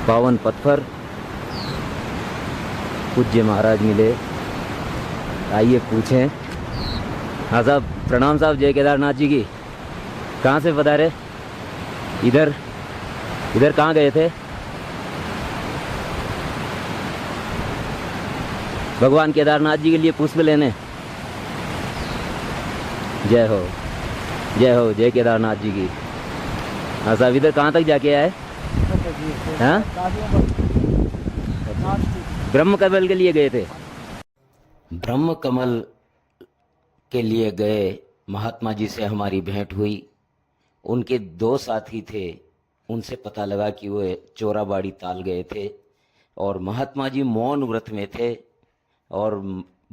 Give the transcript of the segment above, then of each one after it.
पावन पथ पर पूज्य महाराज मिले। आइए पूछें। हाँ साहब, प्रणाम साहब, जय केदारनाथ जी की। कहाँ से पधारे? इधर कहाँ गए थे? भगवान केदारनाथ जी के लिए पुष्प लेने। जय हो, जय हो, जय केदारनाथ जी की। हाँ साहब, इधर कहाँ तक जाके आए? हाँ, ब्रह्म कमल के लिए गए थे। ब्रह्म कमल के लिए गए महात्मा जी से हमारी भेंट हुई। उनके 2 साथी थे, उनसे पता लगा कि वो चोराबाड़ी ताल गए थे और महात्मा जी मौन व्रत में थे और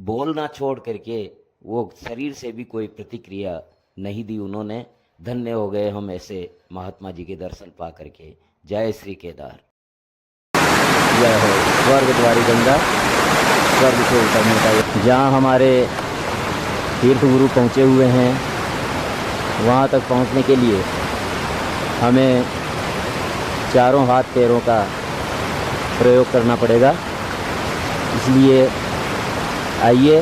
बोलना छोड़ करके वो शरीर से भी कोई प्रतिक्रिया नहीं दी उन्होंने। धन्य हो गए हम ऐसे महात्मा जी के दर्शन पा करके। जय श्री केदार। जय हो। स्वर्ग द्वारी गंगा, स्वर्ग से उतरने का। जहाँ हमारे तीर्थ गुरु पहुँचे हुए हैं, वहाँ तक पहुँचने के लिए हमें चारों हाथ पैरों का प्रयोग करना पड़ेगा। इसलिए आइए,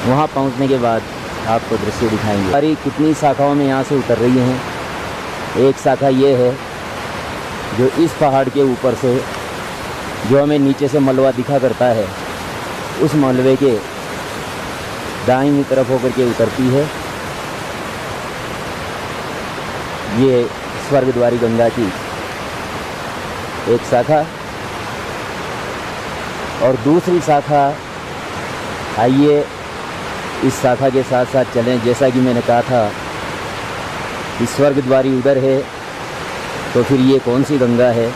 वहाँ पहुँचने के बाद आपको दृश्य दिखाएंगे। हमारी कितनी शाखाओं में यहाँ से उतर रही हैं। एक शाखा ये है जो इस पहाड़ के ऊपर से, जो हमें नीचे से मलबा दिखा करता है, उस मलबे के दाईं तरफ होकर के उतरती है। ये स्वर्ग द्वारी गंगा की एक शाखा। और दूसरी शाखा, आइए इस शाखा के साथ साथ चलें। जैसा कि मैंने कहा था कि स्वर्ग द्वारी उधर है, तो फिर ये कौन सी गंगा है?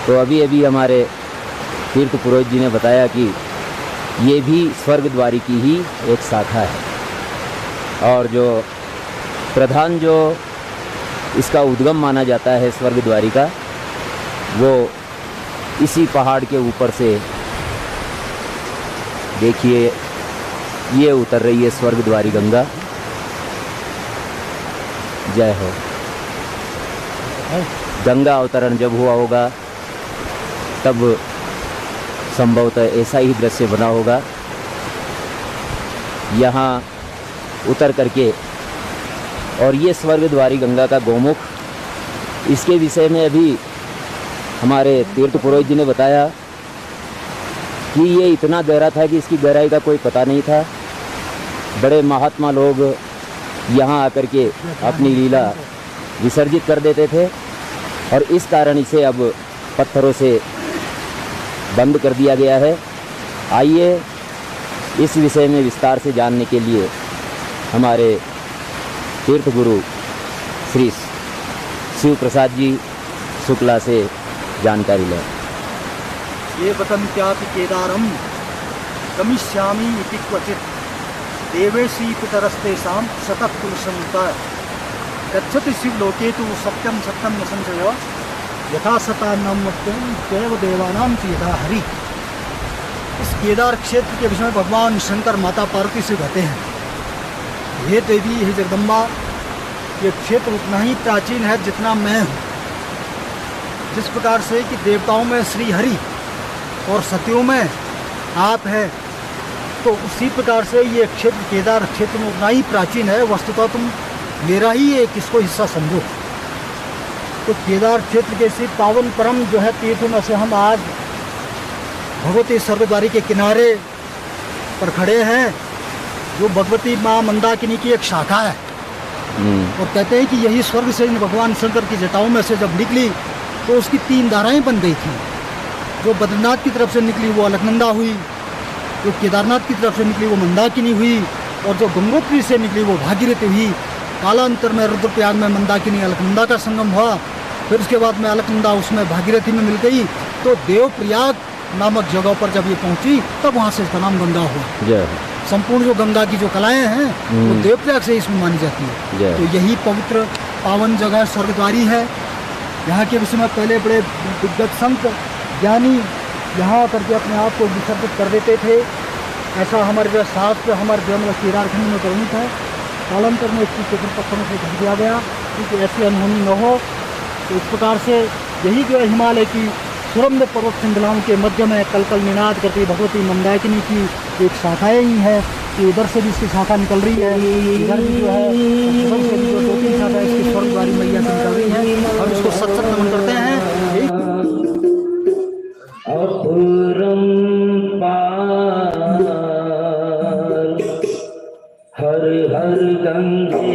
तो अभी अभी हमारे तीर्थ पुरोहित जी ने बताया कि ये भी स्वर्ग द्वारी की ही एक शाखा है। और जो प्रधान, जो इसका उद्गम माना जाता है स्वर्ग द्वारी का, वो इसी पहाड़ के ऊपर से, देखिए, ये उतर रही है स्वर्ग द्वारी गंगा। जय हो। गंगा अवतरण जब हुआ होगा तब संभवतः ऐसा ही दृश्य बना होगा। यहाँ उतर करके, और ये स्वर्ग द्वारी गंगा का गौमुख, इसके विषय में अभी हमारे तीर्थ पुरोहित जी ने बताया कि ये इतना गहरा था कि इसकी गहराई का कोई पता नहीं था। बड़े महात्मा लोग यहाँ आकर के अपनी लीला विसर्जित कर देते थे और इस कारण इसे अब पत्थरों से बंद कर दिया गया है। आइए इस विषय में विस्तार से जानने के लिए हमारे तीर्थ गुरु श्री शिव प्रसाद जी शुक्ला से जानकारी लें। ये वतन्त्यापि केदारम गमिष्यामि इति क्वचित् देवेशी पितरस्तेषां शतः पुरुषमुता गच्छति शिवलोके तु सत्यं सत्यं न संशयो यथा सता नामत्वं देव देवानां च यथा हरि। इस केदार क्षेत्र के विषय में भगवान शंकर माता पार्वती से कहते हैं, हे देवी, हे जगदम्बा, ये क्षेत्र उतना ही प्राचीन है जितना मैं हूँ। जिस प्रकार से कि देवताओं में श्री हरि और सतियों में आप है, तो उसी प्रकार से ये क्षेत्र केदार क्षेत्र में उतना ही प्राचीन है। वस्तुतः तुम मेरा ही एक इसको हिस्सा समझो। तो केदार क्षेत्र के इसी पावन परम जो है तीर्थों में से हम आज भगवती स्वर्गद्वारी के किनारे पर खड़े हैं, जो भगवती माँ मंदाकिनी की एक शाखा है। और कहते हैं कि यही स्वर्ग से भगवान शंकर की जटाओं में से जब निकली तो उसकी 3 धाराएं बन गई थी। जो बद्रीनाथ की तरफ से निकली वो अलकनंदा हुई, जो केदारनाथ की तरफ से निकली वो मंदाकिनी हुई, और जो गंगोत्री से निकली वो भागीरथी हुई। कालांतर में रुद्रप्रयाग में मंदाकिनी अलकनंदा का संगम हुआ, फिर उसके बाद में अलकनंदा उसमें भागीरथी में मिल गई। तो देवप्रयाग नामक जगह पर जब ये पहुंची तब वहाँ से इसका नाम गंगा हुआ। संपूर्ण जो गंगा की जो कलाएं हैं वो देवप्रयाग से इसमें मानी जाती है। तो यही पवित्र पावन जगह स्वर्गद्वारी है। यहाँ के विषय में पहले बड़े दिग्गज संत ज्ञानी यहाँ आकर के अपने आप को विसर्जित कर देते थे। ऐसा हमारे जो शास्त्र, हमारे जन्म केदारखंड में वर्णित है। कालांतर में इसकी चतुर पत्थरों से ढक दिया गया क्योंकि ऐसी अनहोनी न हो। तो इस प्रकार से यही जो है हिमालय की सुरम्य पर्वत श्रृंखलाओं के मध्य में कलकल निनाद करती भगवती मंदाकिनी की एक शाखाएं ही है कि उधर से भी इसकी शाखा निकल रही है, इधर भी जो है उधर से भी जो 2-3 शाखा इसकी स्वर्गद्वारी मैया से निकल रही है। हम इसको सत सत नमन करते हैं। हर हर गंगे,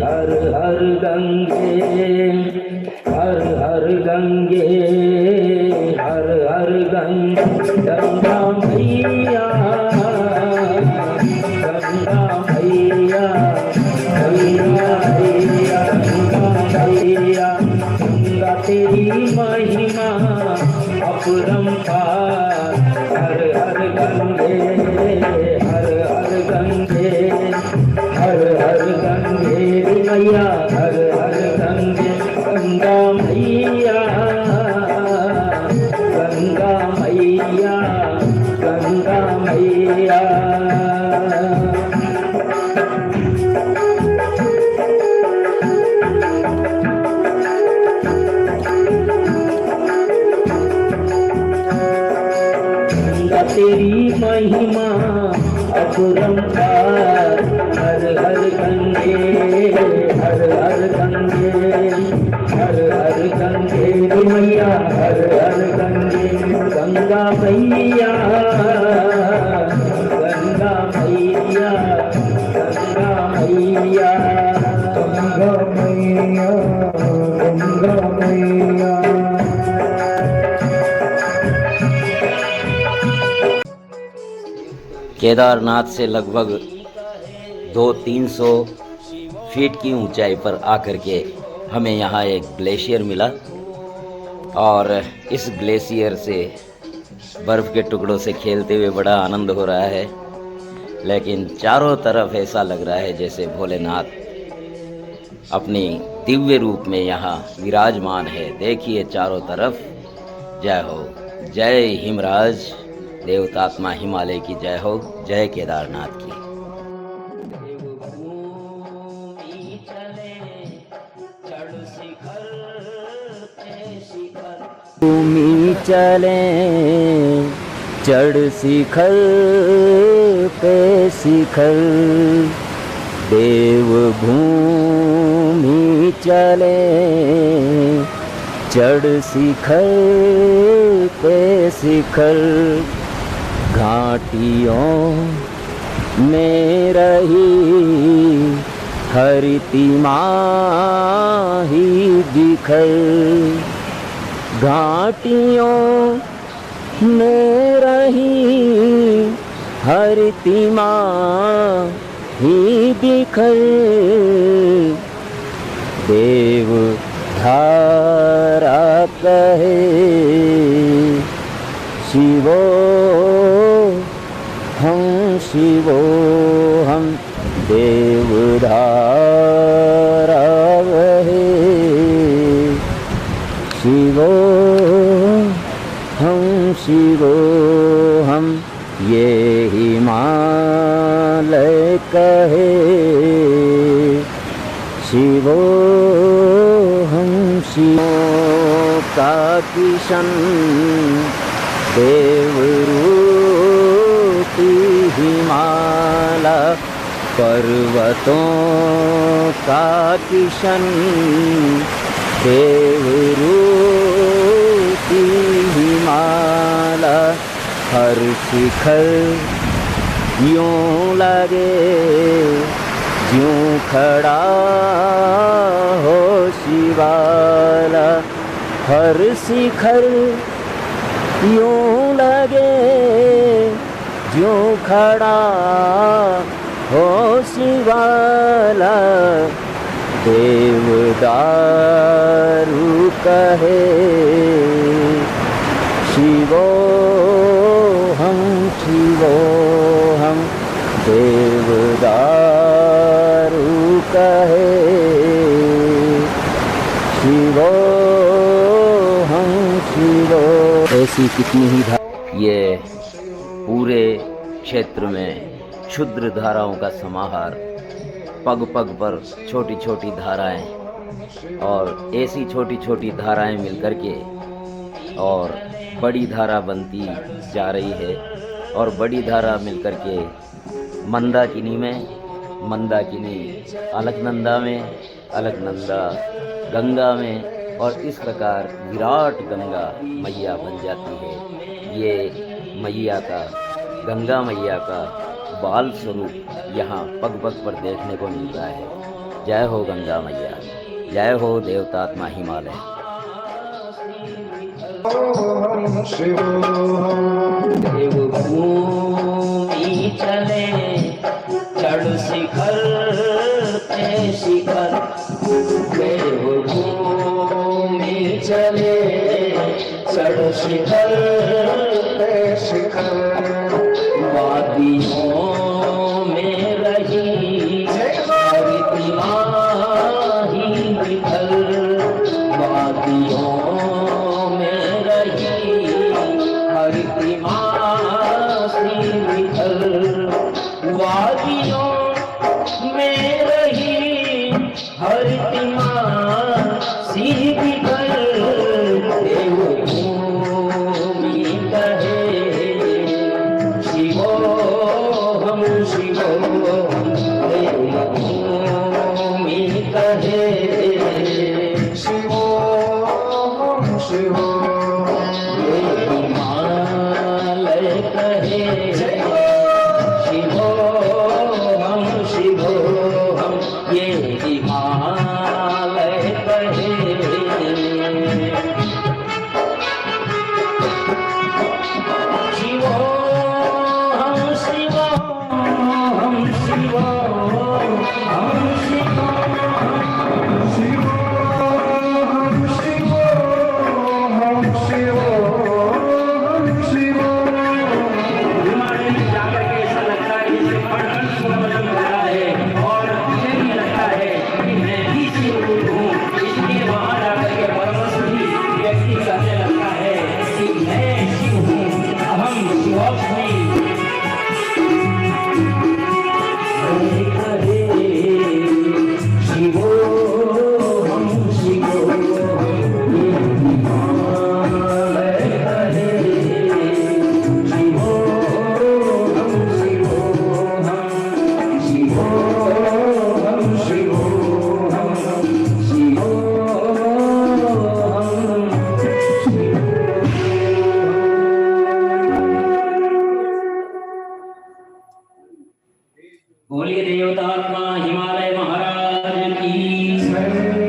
हर हर गंगे, हर हर गंगे, हर हर गंगे, गंगा मैया, गंगा मैया, गंगा मैया, गंगा मैया, गंगा तेरी महिमा अपरंपार। हर हर गंगे, हर हर गंगे, हर हर गंगे मैया, हर हर गंगे, गंगा मैया, गंगा मैया, गंगा मैया। तेरी महिमा अपरंपार। हर हर गंगे, हर हर गंगे, हर हर गंगे मैया, हर हर गंगे, गंगा मैया, गंगा मैया, गंगा मैया, गंगा मैया, गंगा मैया। केदारनाथ से लगभग 200-300 फीट की ऊंचाई पर आकर के हमें यहाँ एक ग्लेशियर मिला और इस ग्लेशियर से बर्फ़ के टुकड़ों से खेलते हुए बड़ा आनंद हो रहा है। लेकिन चारों तरफ ऐसा लग रहा है जैसे भोलेनाथ अपनी दिव्य रूप में यहाँ विराजमान है। देखिए चारों तरफ। जय हो, जय हिमराज, देवतात्मा हिमालय की जय हो, जय केदारनाथ की। भूमि चले चढ़ शिखर पे शिखर, देव भूमि चले चढ़ शिखर पे शिखर, घाटियों में रही हरिति माही बिखर, घाटियों में रही हरिति माही बिखर, देव धारा कहे शिवो हम, शिवो हम, देवधारा वहे शिवो हम, शिवो हम, ये हिमालय कहे शिवो हम, शिवो का किशन देवरूपी हिमाला, पर्वतों का किशन देवरूपी हिमाला, हर शिखर यूं लगे ज्यों खड़ा हो शिवाला, हर शिखर यूं लगे ज्यों खड़ा हो शिवाला, देवदारू कहे शिवो हम, शिवो हम, देवदारू कहे शिवो हम, शिवो। ऐसी कितनी ही ये पूरे क्षेत्र में क्षुद्र धाराओं का समाहार, पग पग पर छोटी छोटी धाराएं और ऐसी छोटी छोटी धाराएं मिलकर के और बड़ी धारा बनती जा रही है। और बड़ी धारा मिलकर के मंदाकिनी में, मंदाकिनी अलकनंदा में, अलकनंदा गंगा में, और इस प्रकार विराट गंगा मैया बन जाती है। ये मैया का, गंगा मैया का बाल स्वरूप यहाँ पग पग पर देखने को मिलता है। जय हो गंगा मैया, जय हो देवतात्मा हिमालय। देवभूमि चले चढ़ शिखर पे शिखर, देवभूमि चले चढ़ शिखर पे शिखर, वादियों में रही हरित माही विठल, वादियों में रही हरित माही विठल, वादियों में रही हरित माही विठल। देवभूमि कहे शिवोहम शिवोहम, देवभूमि कहे शिवोहम शिवोहम, ये हिमालय कहे शिवोहम शिवोहम, ये हिमालय कहे। बोलिए देवतात्मा हिमालय महाराज की।